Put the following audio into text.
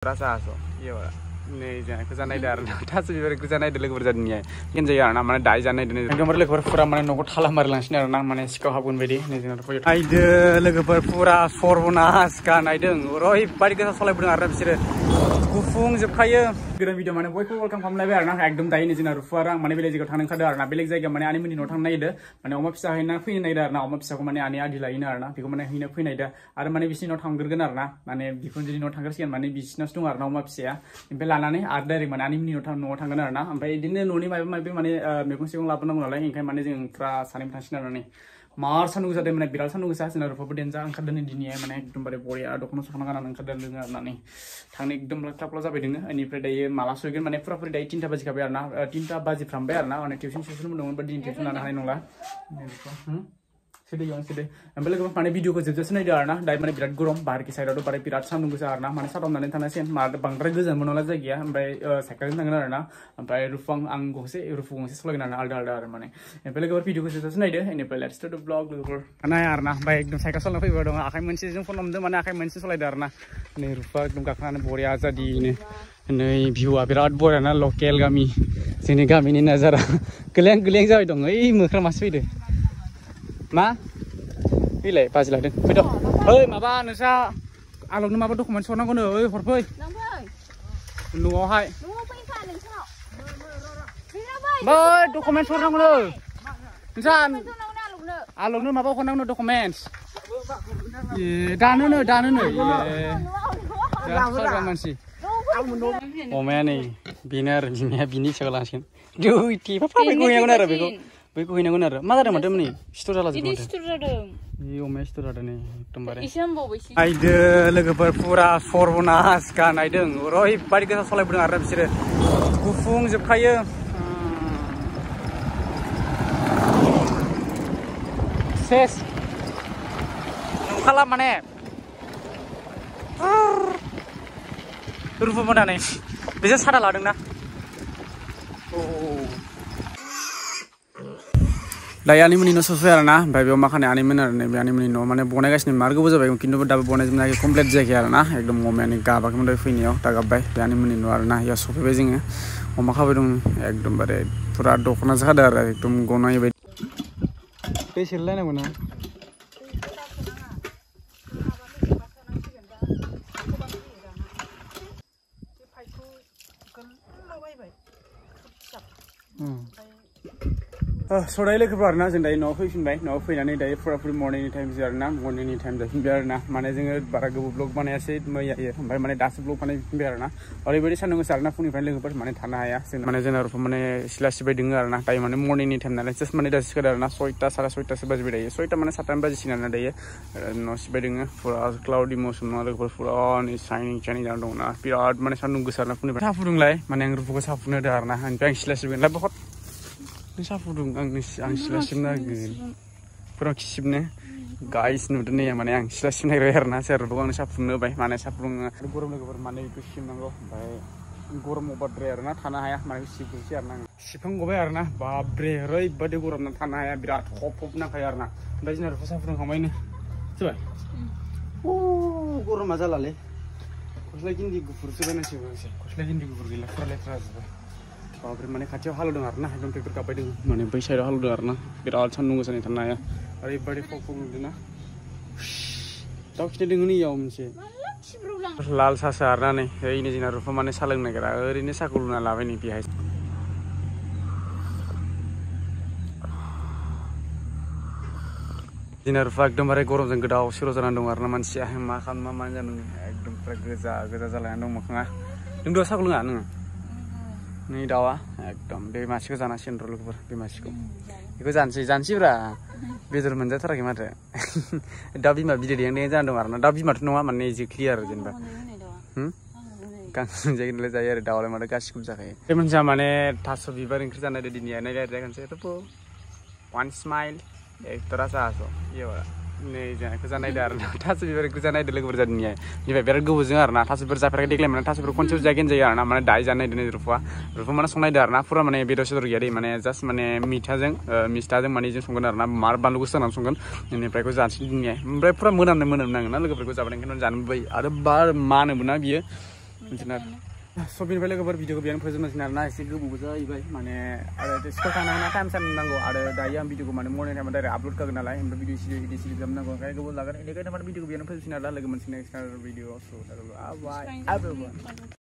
Rasa aso, iya pak. Nih jangan kesana idar, tas biar kesana idar lagi berjadinya. Kan jadi anak mana dai jana idar. Gambar lagi berpura mana nongkot halam marlangsnya anak mana sikau habun bedi. Nih jangan lupa. Idar lagi berpura formunas kan idar. Roy balik ke soalnya benar Arab sih. Gufung jepkaya. Biar video mana boy welcome kamu lagi anak. Ekdom tadi nih jangan lupa orang mana bilik juga tangan kadar. Nah bilik jaga mana ani meni notang naik deh. Mana oma pisah hina fui naik deh. Nah oma pisah mana ani adi lain arna. Biko mana hina fui naik deh. Ada mana bisi notang gergen arna. Mana biko jadi notang gersian mana bisi nastung arna oma pisah. Impel लानानै आरो direct माने आंनि न'आव थांगोन आरोना ओमफ्राय बिदिनो न'नि माबा माने मैगं सिगं लाबोनांगौ नालाय ओंखायनो माने जों फ्रा सानैबो थांसिगोन आरोना मार सान्दुं गोसा माने बिराद सान्दुं गोसा जोंना रुफाबो देनजा ओंखारदों दिनै माने एकदमबारे बरिया दख'ना सख'ना गाननानै ओंखारदों आरोना थांनो एकदम लाख्ला जाबाय दोङो बेनिफ्राय दायो माला सहैगोन माने फुराफुरि दायो 3टा बाजिखाबाय आरोना 3टा बाजिफ्रामबाय आरोना माने टिउसन मोनदोंमोन बाट दिनै टिउसन लानो हानाय नंला Sedih yang sedih. Ambil lagi mana video ke jauh-jauh nih darna. Dari mana birat gurem, bahar kisah itu pada birat sandung besar darna. Mana satu orang nanti tanah mar bangkret gue zaman nolak lagi ya. Sampai sekarang tangan darna. Sampai rufang anggo sih, rufung sih selalu darna alda mana. Ambil lagi video ke jauh-jauh nih deh. Ini let's start the vlog dulu. Karena ya darna, baik dong saya kasih lagi dong. Akhirnya mensi jeng phone nomor mana akhirnya mensi selalu darna. Ini rufang dong kakaknya bori aja di ini. Ini view birat bori na lokal kami. Sini kami ini nazar. Kalian jauh dong. Mukra masuk deh. Ma? Pilih pas lah deh. Betul. Hei, maba nusa. Alok nama dokumen soalnya kau nih. Horpoi. Nunggu hai. Boy, dokumen soalnya kau nih. Nusa. Alok nama kau kau dokumen. Danu nih. Jangan masih. Oh mana biner bini sekolah sih. Duh, tiap apa bego yang mana bego? Bego yang mana? Mana ada macam ni? Store lah Ini store ada. Iya, store ada nih, tembarnya. Isian bawa isi. Aida lagi berpura formunas kan, aida. Roy balik ke soalnya benar Arab sih. Gufung jepkaya. Ses. Nukala mana? Rupa mana nih? Bisa sadar lah dong na. Oh. Daya ani meni no software na, bayi oma kan ani meni arne, ani meni no, mana boneka sini margo boza bayi, kintu pada boneka mana komplit jeki arna, ekdom ngomel ni gaba kamu dari fini yo, tagap bayi, ani meni no arna, ya software bezing ya, oma kabe dong, ekdom bare, pura dokona zakadar, ekdom gona ya bayi. Special lah ni mana? Soalnya lagi keluarna jadi no fashion baik, no fashion ini dari free morning time jarna, morning time dah biarna, mana jangan bara gabu vlog mana sih, ya, sampai mana das vlog mana biarna, orang beri sana nggak pun event lagi pas mana tanah ya, mana jangan rupa mana silas sebaik dengar na, time mana morning time na, just mana das sekedar na, soita sebab beda ya, soita mana satu baju sini na deh, no sebaik dengar, pura cloudy motion, mana lagi pura ni shining dalam dong na, biar mana sana nunggu sana pun event, sapu dong lah, mana yang rupa sapu na dah na, yang silas sebaik, lah bahot. Sapu dong, ang silasim na gil. Pura kisipnya, guys, nuda nih, mana yang silasim na rare na, saya rupa ang sapu na bay, mana sapu dong, gorom lagi mana itu kisim na go, bay, gorom obat rare na, tanah ya, mana kisip kisip na, sipang go bayar na, babre, roy, bade gorom na tanah ya, birat hop na kayar na, bay na rupa sapu dong kamay na, coba, gorom aja lale, kos lagi di gufur coba nasi bangsa, kos lagi di gufur gila, pura lepas coba. Kalau mana kacau halu dengar nah, belum tractor kapai deng, mana bisa ada halu dengar nah, biar sandung kesana tanah ya, hari bari fokus dulu nah, tahu kita dengar ni ya sih, lal sasar nih, ini jinar rupa mana saling negara, ini sakul na lawan ini pihak. Jinar rupa ekdom bare gorom jeng gedau siro jalan dengar nah, manusia yang makan mama jangan ekdom pergeza jalan dong makna, yang dua sakul nggak neng. Ini dawa, ekdom, be masih ke sana sih dulu ber, be masih ke, ikut jansi bra, betul menjadi terang gimana? Dabi mah bida yang dia jangan dengar, dabi mah tuh nama mana sih clear jenba, kan jadi nilai saya dawa le mana kasih kumsa kayak, temen zamane taso bibar yang kerjaan ada di dunia, nih lihat kan saya tuh po, one smile, terasa aso, iya nih jangan kesana idar, taso bibar kesana idar lagi berjadinya, jadi biar gue buzingar, nah taso berjaya deklarasi mana taso berkonsul jagen jaya, nah mana dai jana idar rupa mana songai idar, nah pura mana beda sudah jadi mana just mana mita jeng mana jeng songgan nah mar bandu gusan songgan, ini mereka jangan dunia, mereka pura menang nah, nah lagi mereka jalan kan jangan bayi, ada bar mana benar biar मोनसिगोन आरो स' बेनिफ्राय लोगोफोर भिडिअखौ बेयावनो फोजोबनोसै आरोना एसे गोबावबो जाहैबाय माने आरो स्कुल थांनांगौ टाइम साइम नांगौ आरो दायो आं भिडिअखौ माने मर्निं टाइमाव डाइरेक्ट आपल'ड खागोन नालाय ओमफ्राय भिडिअ इडिट खालामनांगौ ओंखायनो गोबाव लागोन बेनिखायनो माने भिडिअखौ बेयावनो फोजोबसिगोन आरोना लोगो मोनसिगोन नेक्स्ट भिडिअ स' बाय